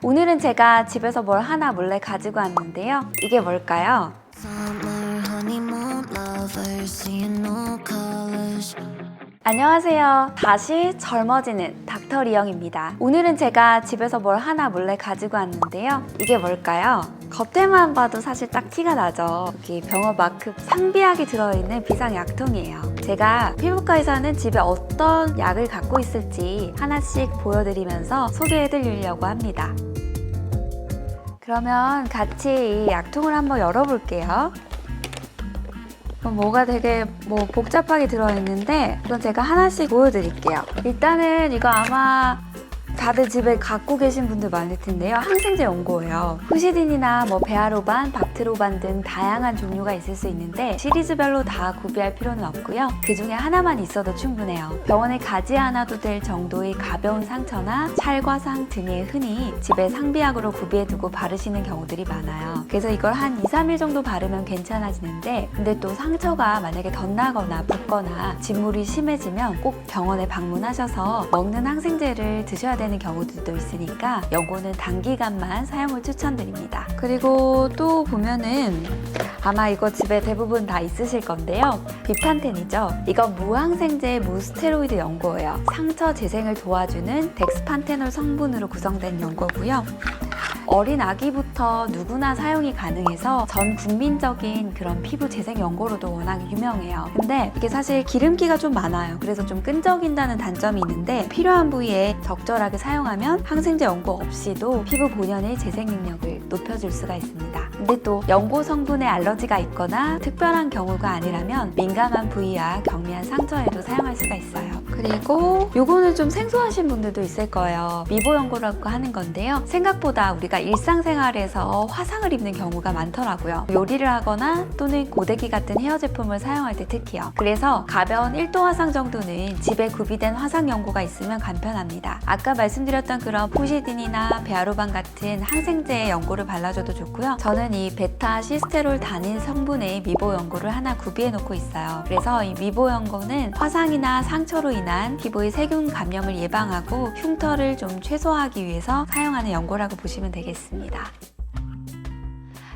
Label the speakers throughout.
Speaker 1: 오늘은 제가 집에서 뭘 하나 몰래 가지고 왔는데요. 이게 뭘까요? 안녕하세요. 다시 젊어지는 닥터 리영입니다. 오늘은 제가 집에서 뭘 하나 몰래 가지고 왔는데요. 이게 뭘까요? 겉에만 봐도 사실 딱 티가 나죠. 여기 병원 마크 상비약이 들어있는 비상약통이에요. 제가 피부과에서는 집에 어떤 약을 갖고 있을지 하나씩 보여드리면서 소개해드리려고 합니다. 그러면 같이 이 약통을 한번 열어볼게요. 뭐가 되게 복잡하게 들어있는데 그건 제가 하나씩 보여드릴게요. 일단은 이거 아마 다들 집에 갖고 계신 분들 많을 텐데요. 항생제 연고예요. 후시딘이나 베아로반, 박트로반 등 다양한 종류가 있을 수 있는데 시리즈별로 다 구비할 필요는 없고요. 그 중에 하나만 있어도 충분해요. 병원에 가지 않아도 될 정도의 가벼운 상처나 찰과상 등에 흔히 집에 상비약으로 구비해두고 바르시는 경우들이 많아요. 그래서 이걸 한 2, 3일 정도 바르면 괜찮아지는데 근데 또 상처가 만약에 덧나거나 붓거나 진물이 심해지면 꼭 병원에 방문하셔서 먹는 항생제를 드셔야 되는 경우들도 있으니까 연고는 단기간만 사용을 추천드립니다. 그리고 또 보면은 아마 이거 집에 대부분 다 있으실 건데요. 비판텐이죠. 이건 무항생제 무스테로이드 연고예요. 상처 재생을 도와주는 덱스판테놀 성분으로 구성된 연고고요. 어린 아기부터 누구나 사용이 가능해서 전 국민적인 그런 피부 재생 연고로도 워낙 유명해요. 근데 이게 사실 기름기가 좀 많아요. 그래서 좀 끈적인다는 단점이 있는데 필요한 부위에 적절하게 사용하면 항생제 연고 없이도 피부 본연의 재생 능력을 높여줄 수가 있습니다. 근데 또 연고 성분에 알러지가 있거나 특별한 경우가 아니라면 민감한 부위와 경미한 상처에도 사용할 수가 있어요. 그리고 요거는 좀 생소하신 분들도 있을 거예요. 미보 연고라고 하는 건데요. 생각보다 우리가 일상생활에서 화상을 입는 경우가 많더라고요. 요리를 하거나 또는 고데기 같은 헤어 제품을 사용할 때 특히요. 그래서 가벼운 1도 화상 정도는 집에 구비된 화상 연고가 있으면 간편합니다. 아까 말씀드렸던 그런 포시딘이나 베아로반 같은 항생제 연고를 발라줘도 좋고요. 저는 이 베타 시스테롤 단인 성분의 미보 연고를 하나 구비해 놓고 있어요. 그래서 이 미보 연고는 화상이나 상처로 인한 피부의 세균 감염을 예방하고 흉터를 좀 최소화하기 위해서 사용하는 연고라고 보시면 되겠습니다.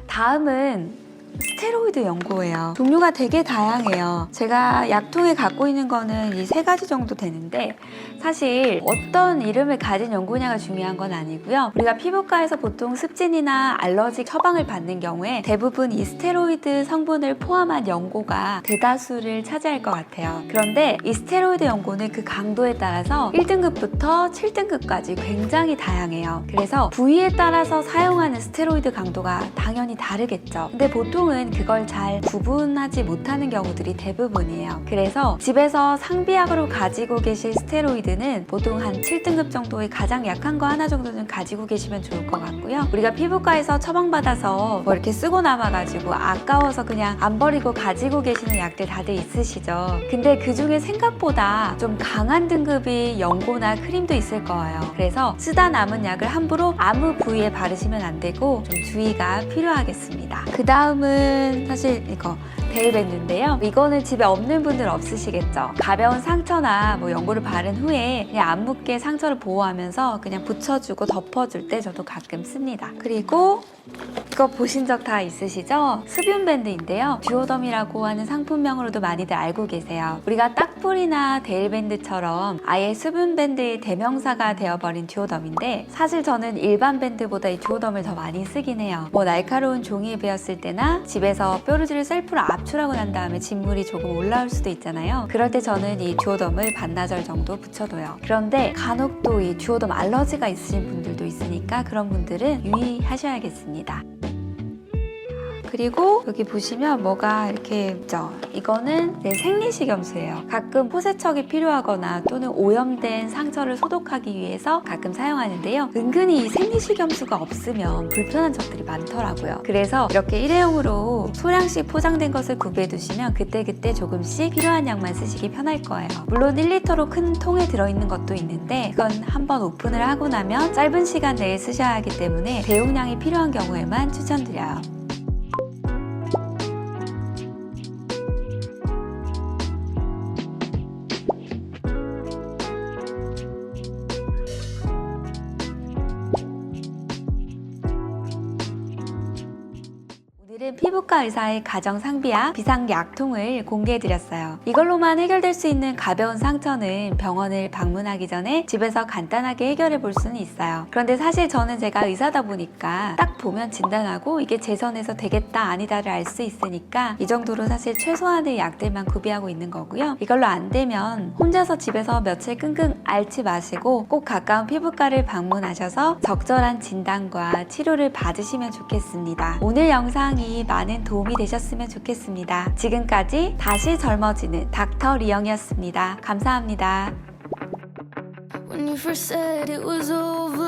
Speaker 1: 다음은 스테로이드 연고예요. 종류가 되게 다양해요. 제가 약통에 갖고 있는 거는 이 3가지 정도 되는데 사실 어떤 이름을 가진 연고냐가 중요한 건 아니고요. 우리가 피부과에서 보통 습진이나 알러지 처방을 받는 경우에 대부분 이 스테로이드 성분을 포함한 연고가 대다수를 차지할 것 같아요. 그런데 이 스테로이드 연고는 그 강도에 따라서 1등급부터 7등급까지 굉장히 다양해요. 그래서 부위에 따라서 사용하는 스테로이드 강도가 당연히 다르겠죠. 근데 보통은 그걸 잘 구분하지 못하는 경우들이 대부분이에요. 그래서 집에서 상비약으로 가지고 계실 스테로이드는 보통 한 7등급 정도의 가장 약한 거 하나 정도는 가지고 계시면 좋을 것 같고요. 우리가 피부과에서 처방받아서 이렇게 쓰고 남아가지고 아까워서 그냥 안 버리고 가지고 계시는 약들 다들 있으시죠. 근데 그 중에 생각보다 좀 강한 등급의 연고나 크림도 있을 거예요. 그래서 쓰다 남은 약을 함부로 아무 부위에 바르시면 안 되고 좀 주의가 필요하겠습니다. 그 다음은 사실 이거 데일밴드인데요. 이거는 집에 없는 분들 없으시겠죠. 가벼운 상처나 연고를 바른 후에 그냥 안 묻게 상처를 보호하면서 그냥 붙여주고 덮어줄 때 저도 가끔 씁니다. 그리고 이거 보신 적 다 있으시죠? 수분밴드인데요. 듀오덤이라고 하는 상품명으로도 많이들 알고 계세요. 우리가 딱풀이나 데일밴드처럼 아예 수분밴드의 대명사가 되어버린 듀오덤인데 사실 저는 일반 밴드보다 이 듀오덤을 더 많이 쓰긴 해요. 날카로운 종이에 베었을 때나 집에서 뾰루지를 셀프로 압출하고 난 다음에 진물이 조금 올라올 수도 있잖아요. 그럴 때 저는 이 듀오덤을 반나절 정도 붙여둬요. 그런데 간혹 또 이 듀오덤 알러지가 있으신 분들도 있으니까 그런 분들은 유의하셔야겠습니다. 그리고 여기 보시면 뭐가 이렇게 있죠. 이거는 생리식염수예요. 가끔 포세척이 필요하거나 또는 오염된 상처를 소독하기 위해서 가끔 사용하는데요. 은근히 이 생리식염수가 없으면 불편한 적들이 많더라고요. 그래서 이렇게 일회용으로 소량씩 포장된 것을 구비해 두시면 그때그때 조금씩 필요한 양만 쓰시기 편할 거예요. 물론 1리터로 큰 통에 들어있는 것도 있는데 그건 한번 오픈을 하고 나면 짧은 시간 내에 쓰셔야 하기 때문에 대용량이 필요한 경우에만 추천드려요. 오늘은 피부과 의사의 가정 상비약 비상 약통을 공개해드렸어요. 이걸로만 해결될 수 있는 가벼운 상처는 병원을 방문하기 전에 집에서 간단하게 해결해 볼 수는 있어요. 그런데 사실 저는 제가 의사다 보니까 딱 보면 진단하고 이게 제 선에서 되겠다 아니다를 알 수 있으니까 이 정도로 사실 최소한의 약들만 구비하고 있는 거고요. 이걸로 안 되면 혼자서 집에서 며칠 끙끙 앓지 마시고 꼭 가까운 피부과를 방문하셔서 적절한 진단과 치료를 받으시면 좋겠습니다. 오늘 영상이 많은 도움이 되셨으면 좋겠습니다. 지금까지 다시 젊어지는 닥터 리영이었습니다. 감사합니다.
Speaker 2: When you first said it was over